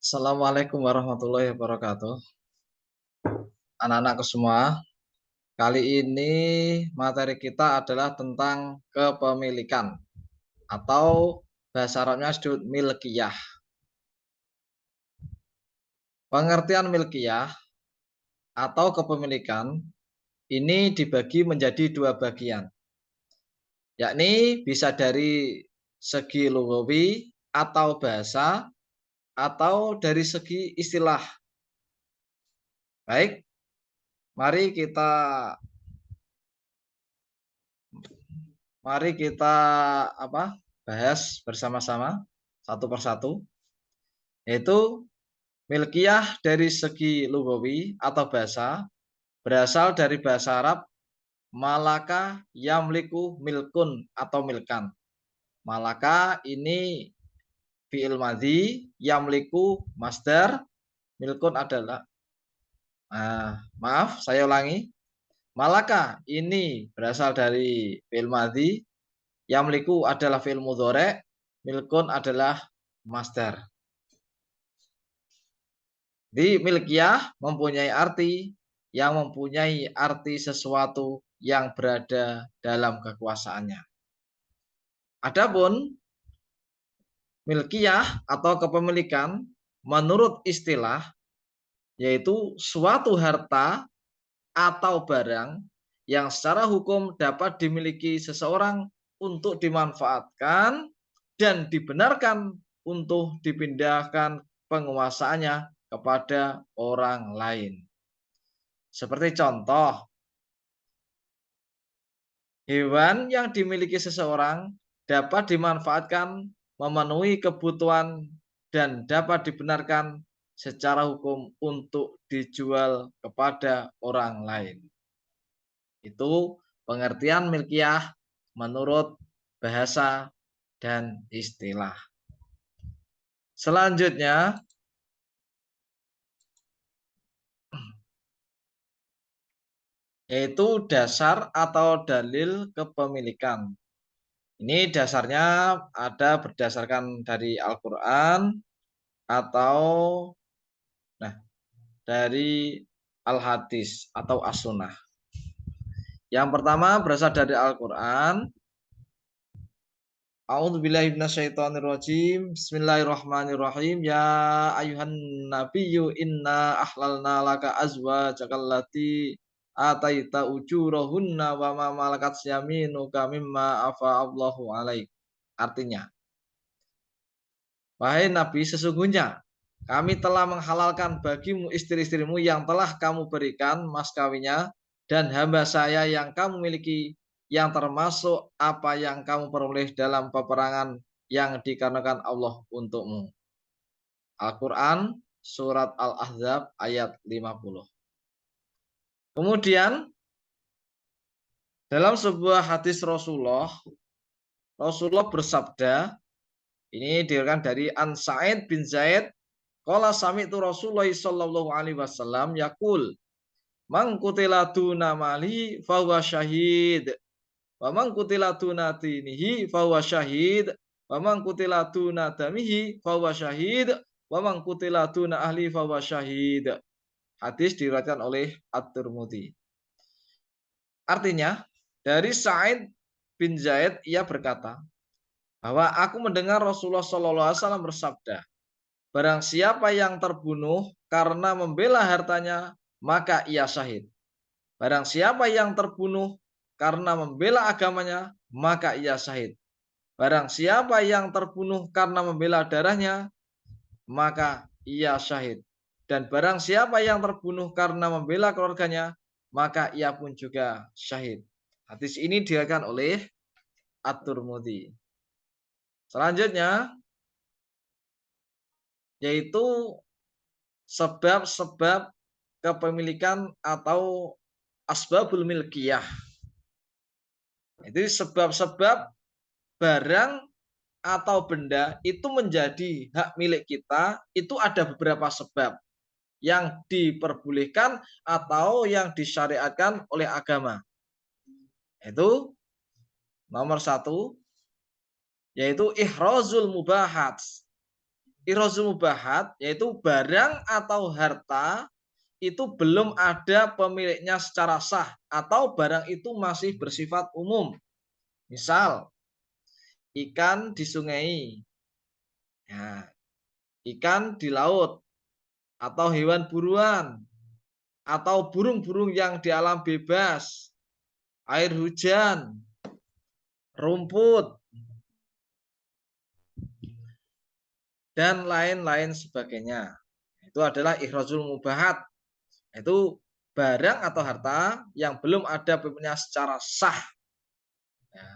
Assalamualaikum warahmatullahi wabarakatuh. Anak-anakku semua, kali ini materi kita adalah tentang kepemilikan atau bahasa Arabnya disebut milkiyah. Pengertian milkiyah atau kepemilikan ini dibagi menjadi dua bagian, yakni bisa dari segi lughawi atau bahasa atau dari segi istilah. Baik, mari kita Mari kita bahas bersama-sama satu persatu, yaitu milkiyah dari segi lughawi atau bahasa berasal dari bahasa Arab malaka yamliku milkun atau milkan. Malaka ini fi'il madhi, yamliku masdar, milkun adalah maaf, saya ulangi. Malaka ini berasal dari fi'il madhi, yamliku adalah fi'il mudhari', milkun adalah masdar. Di milkiyah mempunyai arti sesuatu yang berada dalam kekuasaannya. Adapun milkiyah atau kepemilikan menurut istilah yaitu suatu harta atau barang yang secara hukum dapat dimiliki seseorang untuk dimanfaatkan dan dibenarkan untuk dipindahkan penguasaannya kepada orang lain. Seperti contoh, hewan yang dimiliki seseorang dapat dimanfaatkan memenuhi kebutuhan dan dapat dibenarkan secara hukum untuk dijual kepada orang lain. Itu pengertian milkiyah menurut bahasa dan istilah. Selanjutnya, yaitu dasar atau dalil kepemilikan. Ini dasarnya ada berdasarkan dari Al-Quran atau dari Al-Hadis atau As-Sunnah. Yang pertama berasal dari Al-Quran. A'udzubillahi minasyaitonirrajim. Bismillahirrahmanirrahim. Ya ayuhan nabiyyu inna ahlalna laka azwajakal lati ataita ujurahunna wa ma malakat yaminuka mimma afa Allahu alaik. Artinya, wahai Nabi, sesungguhnya kami telah menghalalkan bagimu istri-istrimu yang telah kamu berikan mas kawinnya dan hamba saya yang kamu miliki, yang termasuk apa yang kamu peroleh dalam peperangan yang dikarenakan Allah untukmu. Al-Quran surat Al-Ahzab ayat 50. Kemudian dalam sebuah hadis Rasulullah bersabda, ini diriwayatkan dari An Sa'id bin Zaid, qala sami'tu Rasulullah sallallahu alaihi wasallam yaqul, man qutila duna mali fahuwa syahid. Wa man qutila duna dinihi fahuwa syahid. Wa man qutila duna damihi fahuwa syahid. Wa man qutila duna ahli fahuwa syahid. Hadis diriwayatkan oleh At-Tirmidzi. Artinya, dari Sa'id bin Zaid ia berkata bahwa aku mendengar Rasulullah sallallahu alaihi wasallam bersabda, barang siapa yang terbunuh karena membela hartanya, maka ia syahid. Barang siapa yang terbunuh karena membela agamanya, maka ia syahid. Barang siapa yang terbunuh karena membela darahnya, maka ia syahid. Dan barang siapa yang terbunuh karena membela keluarganya, maka ia pun juga syahid. Hadis ini diriwayatkan oleh At-Tirmidzi. Selanjutnya, yaitu sebab-sebab kepemilikan atau asbabul milkiyah. Itu sebab-sebab barang atau benda itu menjadi hak milik kita, itu ada beberapa sebab yang diperbolehkan atau yang disyariatkan oleh agama. Itu nomor satu, yaitu ihrazul mubahat. Ihrozul mubahat yaitu barang atau harta itu belum ada pemiliknya secara sah atau barang itu masih bersifat umum. Misal ikan di sungai, ya, ikan di laut, atau hewan buruan, atau burung-burung yang di alam bebas, air hujan, rumput, dan lain-lain sebagainya. Itu adalah ikhrajul mubahat. Itu barang atau harta yang belum ada pemiliknya secara sah. Ya,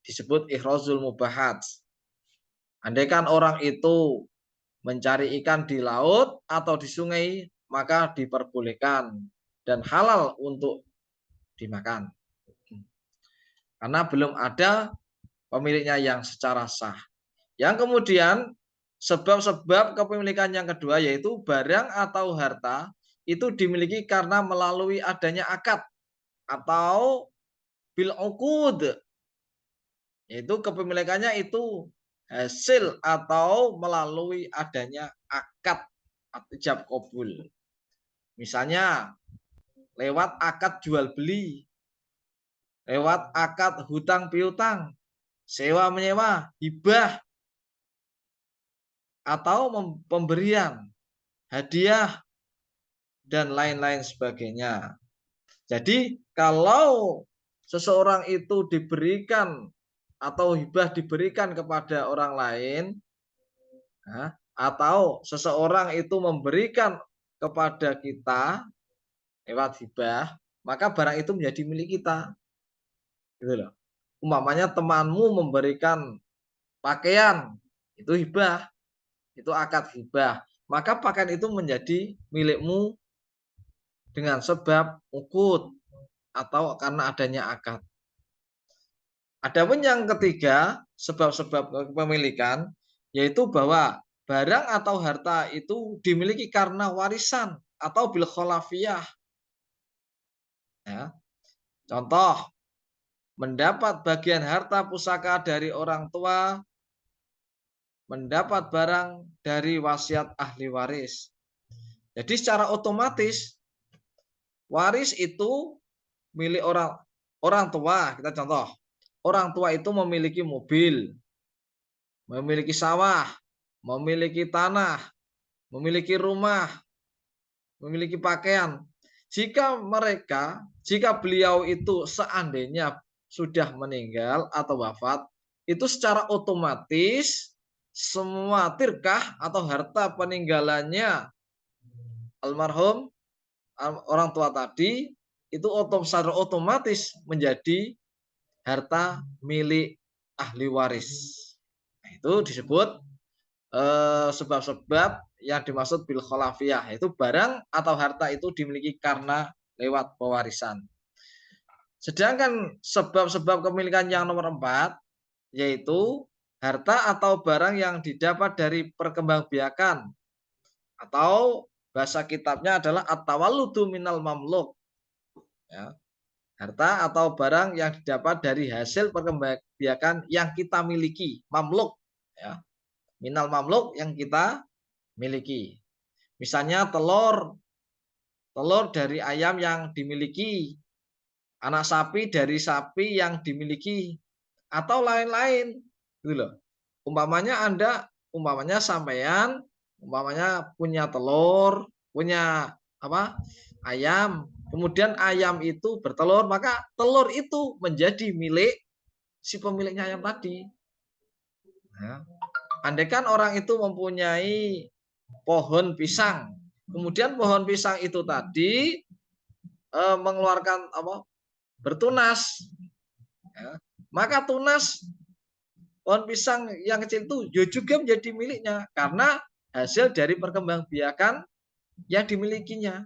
disebut ikhrajul mubahat. Andaikan orang itu mencari ikan di laut atau di sungai, maka diperbolehkan dan halal untuk dimakan. Karena belum ada pemiliknya yang secara sah. Yang kemudian sebab-sebab kepemilikan yang kedua yaitu barang atau harta itu dimiliki karena melalui adanya akad atau bil uqud, yaitu kepemilikannya itu hasil atau melalui adanya akad ijab kabul. Misalnya lewat akad jual beli, lewat akad hutang piutang, sewa menyewa, hibah, atau pemberian, hadiah, dan lain-lain sebagainya. Jadi kalau seseorang itu diberikan atau hibah diberikan kepada orang lain, atau seseorang itu memberikan kepada kita lewat hibah, maka barang itu menjadi milik kita. Gitu loh. Umpamanya temanmu memberikan pakaian, itu hibah, itu akad hibah. Maka pakaian itu menjadi milikmu dengan sebab ukut atau karena adanya akad. Adapun yang ketiga, sebab-sebab kepemilikan, yaitu bahwa barang atau harta itu dimiliki karena warisan atau bil kholafiyah. Ya. Contoh, mendapat bagian harta pusaka dari orang tua, mendapat barang dari wasiat ahli waris. Jadi secara otomatis waris itu milik orang tua. Kita contoh, orang tua itu memiliki mobil, memiliki sawah, memiliki tanah, memiliki rumah, memiliki pakaian. Jika beliau itu seandainya sudah meninggal atau wafat, itu secara otomatis semua tirkah atau harta peninggalannya almarhum orang tua tadi itu secara otomatis menjadi harta milik ahli waris. Nah, itu disebut sebab-sebab yang dimaksud bil kholafiyah, yaitu barang atau harta itu dimiliki karena lewat pewarisan. Sedangkan sebab-sebab kepemilikan yang nomor 4 yaitu harta atau barang yang didapat dari perkembangbiakan atau bahasa kitabnya adalah at-tawalludu minal mamluk. Ya. Harta atau barang yang didapat dari hasil perkembangbiakan yang kita miliki, mamluk. Ya. Minal mamluk yang kita miliki. Misalnya telur dari ayam yang dimiliki, anak sapi dari sapi yang dimiliki, atau lain-lain. Gitu loh. Umpamanya sampean, punya telur, punya ayam, kemudian ayam itu bertelur, maka telur itu menjadi milik si pemiliknya ayam tadi. Nah, andaikan orang itu mempunyai pohon pisang, kemudian pohon pisang itu tadi mengeluarkan bertunas, ya, maka tunas pohon pisang yang kecil itu juga menjadi miliknya karena hasil dari perkembangbiakan yang dimilikinya.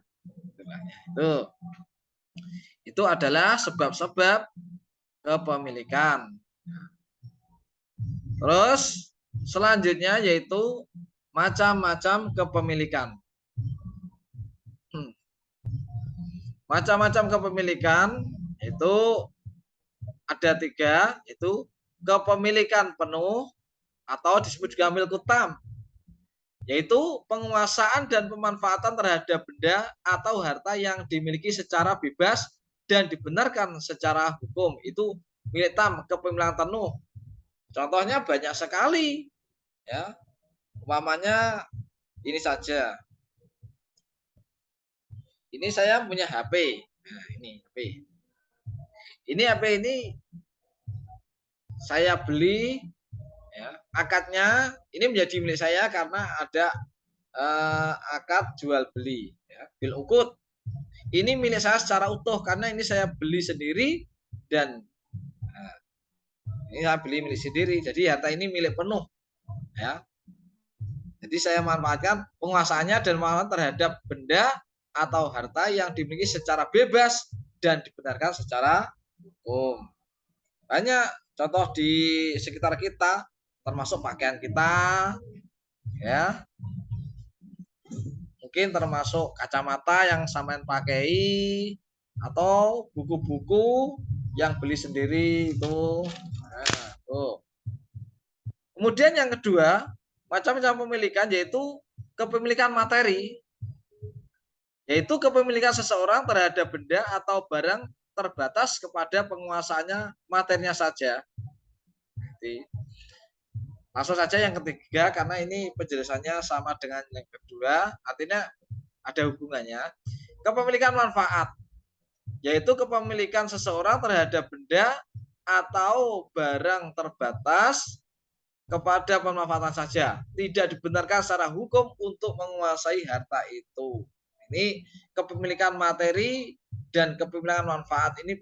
Itu adalah sebab-sebab kepemilikan. Terus selanjutnya yaitu macam-macam kepemilikan. Macam-macam kepemilikan itu ada 3, yaitu kepemilikan penuh atau disebut juga milku tam. yaitu penguasaan dan pemanfaatan terhadap benda atau harta yang dimiliki secara bebas dan dibenarkan secara hukum. Itu milik tam, kepemilikan penuh. Contohnya banyak sekali, ya. Umpamanya ini saja. Ini saya punya HP. Nah, ini HP. Ini HP ini saya beli, ya. Akadnya ini menjadi milik saya karena ada akad jual beli, ya. Bil ukut. Ini milik saya secara utuh karena ini saya beli sendiri dan ini saya beli milik sendiri. Jadi harta ini milik penuh, ya. Jadi saya manfaatkan penguasaannya dan manfaat terhadap benda atau harta yang dimiliki secara bebas dan dibenarkan secara hukum. Banyak contoh di sekitar kita, termasuk pakaian kita, ya. Mungkin termasuk kacamata yang samain pakai atau buku-buku yang beli sendiri itu. Nah, tuh. Kemudian yang kedua, macam-macam pemilikan yaitu kepemilikan materi, yaitu kepemilikan seseorang terhadap benda atau barang terbatas kepada penguasaannya materinya saja. Jadi, langsung saja yang ketiga karena ini penjelasannya sama dengan yang kedua, artinya ada hubungannya. Kepemilikan manfaat, yaitu kepemilikan seseorang terhadap benda atau barang terbatas kepada pemanfaatan saja, tidak dibenarkan secara hukum untuk menguasai harta itu. Ini kepemilikan materi dan kepemilikan manfaat. Ini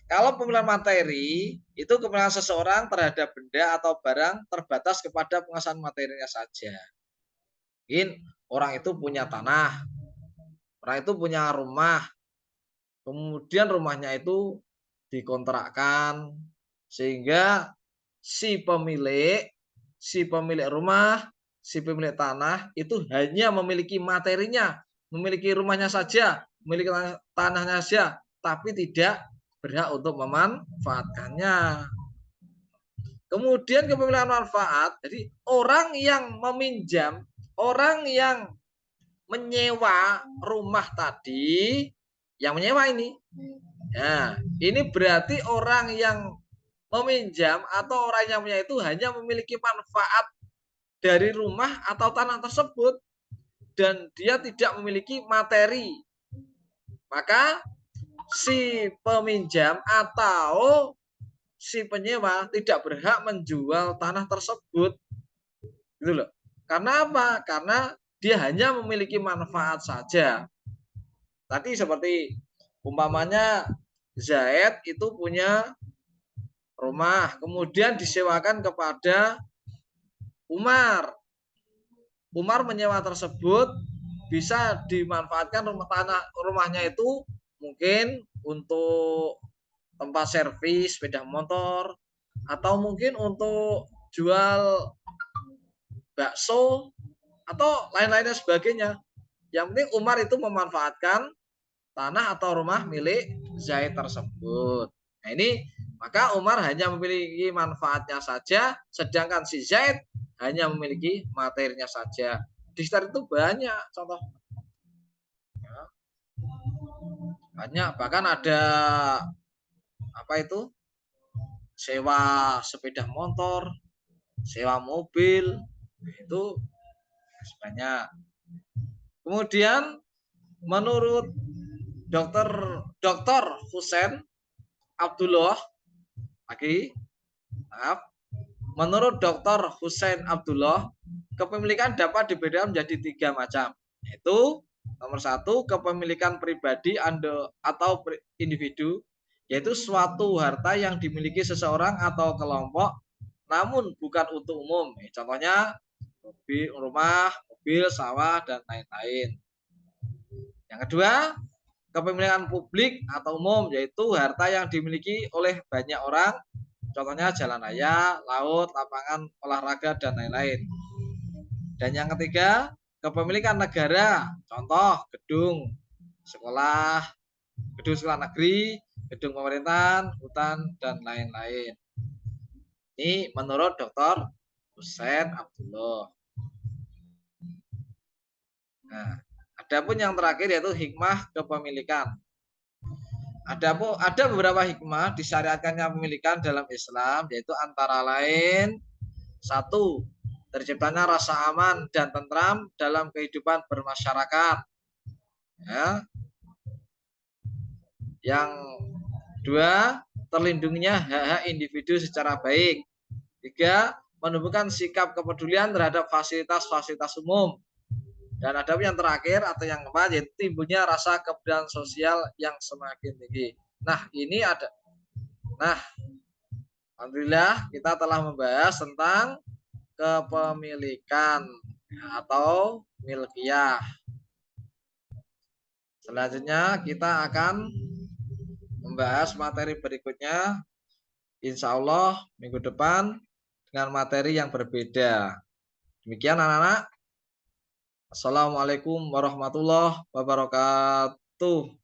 kalau pemilikan materi itu kepemilikan seseorang terhadap benda atau barang terbatas kepada penguasaan materinya saja. Mungkin orang itu punya tanah, orang itu punya rumah, kemudian rumahnya itu dikontrakkan sehingga si pemilik rumah, si pemilik tanah itu hanya memiliki materinya, memiliki rumahnya saja, memiliki tanahnya saja, tapi tidak berhak untuk memanfaatkannya. Kemudian kepemilikan manfaat, jadi orang yang meminjam, orang yang menyewa rumah tadi, yang menyewa ini, nah ini berarti orang yang meminjam atau orang yang punya itu hanya memiliki manfaat dari rumah atau tanah tersebut dan dia tidak memiliki materi. Maka si peminjam atau si penyewa tidak berhak menjual tanah tersebut. Gitu loh. Karena apa? Karena dia hanya memiliki manfaat saja. Tadi seperti umpamanya Zaid itu punya rumah, kemudian disewakan kepada Umar. Umar menyewa tersebut bisa dimanfaatkan rumahnya itu mungkin untuk tempat servis sepeda motor atau mungkin untuk jual bakso atau lain-lainnya sebagainya. Yang penting Umar itu memanfaatkan tanah atau rumah milik Zaid tersebut. Nah ini maka Umar hanya memiliki manfaatnya saja, sedangkan si Zaid hanya memiliki materinya saja. Di sekitar itu banyak contoh. Banyak, bahkan ada apa itu? Sewa sepeda motor, sewa mobil, itu banyak. Kemudian menurut dokter Husain Abdullah lagi, maaf, menurut Dr. Husain Abdullah, kepemilikan dapat dibedakan menjadi 3 macam, yaitu nomor 1, kepemilikan pribadi atau individu, yaitu suatu harta yang dimiliki seseorang atau kelompok, namun bukan untuk umum. Contohnya rumah, mobil, sawah, dan lain-lain. Yang kedua, kepemilikan publik atau umum, yaitu harta yang dimiliki oleh banyak orang, contohnya jalan raya, laut, lapangan olahraga, dan lain-lain. Dan yang ketiga, kepemilikan negara, contoh gedung sekolah negeri, gedung pemerintahan, hutan, dan lain-lain. Ini menurut Dr. Husain Abdullah. Nah, adapun yang terakhir yaitu hikmah kepemilikan. Ada beberapa hikmah disyariatkannya pemilikan dalam Islam, yaitu antara lain satu, terciptanya rasa aman dan tentram dalam kehidupan bermasyarakat. Ya. Yang dua, terlindunginya hak-hak individu secara baik. Tiga, menumbuhkan sikap kepedulian terhadap fasilitas-fasilitas umum. Dan ada yang terakhir atau yang keempat, yaitu timbulnya rasa kepedulian sosial yang semakin tinggi. Nah, ini ada. Nah, alhamdulillah kita telah membahas tentang kepemilikan atau milkiyah. Selanjutnya kita akan membahas materi berikutnya, insya Allah minggu depan dengan materi yang berbeda. Demikian anak-anak. Assalamualaikum warahmatullahi wabarakatuh.